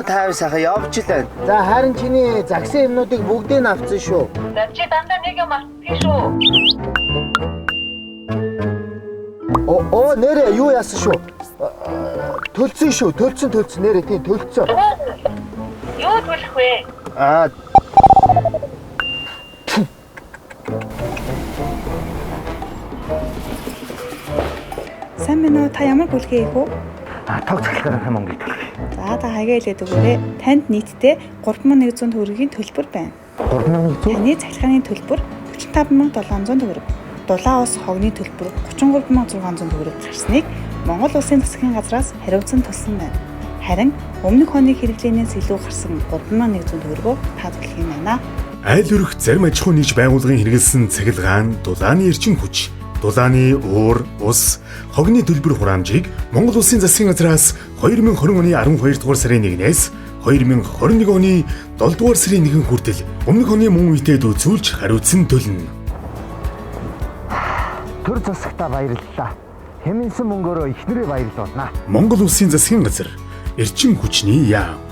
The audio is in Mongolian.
Тайван сайхан явж илээ. За харин чиний загсан юмнуудыг бүгдийг нь авсан шүү. За чи дандаа нэг юм авчих шүү. Оо нэрээ юу яасан шүү? Төлцөн шүү. Төлцөн нэрээ тийм төлцөн. Юу төлөх вэ? Сайн мэн үү? Та ямар бүлгээ ийх үү? Тог цахилгааны мөнгөийг төлөх. За та хагаа хэлээд өгөөрэй. Танд нийтдээ 3100 төгрөгийн төлбөр байна. 3100? Таны цахилгааны төлбөр 45700 төгрөг. Дулаан ус хогны төлбөр 33600 төгрөг гарсныг Монгол Улсын засгийн газраас хариуцсан тулсан байна. Харин өмнөх оны хэрэглээнээс илүү гарсан 3100 төгрөгөө таадуулах юм байна. Айл өрх зарим аж ахуйн нэгж байгууллагын хэрэгэлсэн цахилгаан, дулааны эрчим хүч, дулааны уур, ус, хогны төлбөр хураамжийг Монгол Улсын засгийн газраас 2020 оны 12 дугаар сарын 1-ээс 2021 оны 7 дугаар сарын 1 хүртэл өмнөх оны мөн үетэд үзүүлж хариуцсан төлнө. Төр засагтаа баярлалаа. Хэмнсэн мөнгөөрөө ихнэрээ баярлуулнаа. Монгол Улсын засгийн газар эрчим хүчний яам.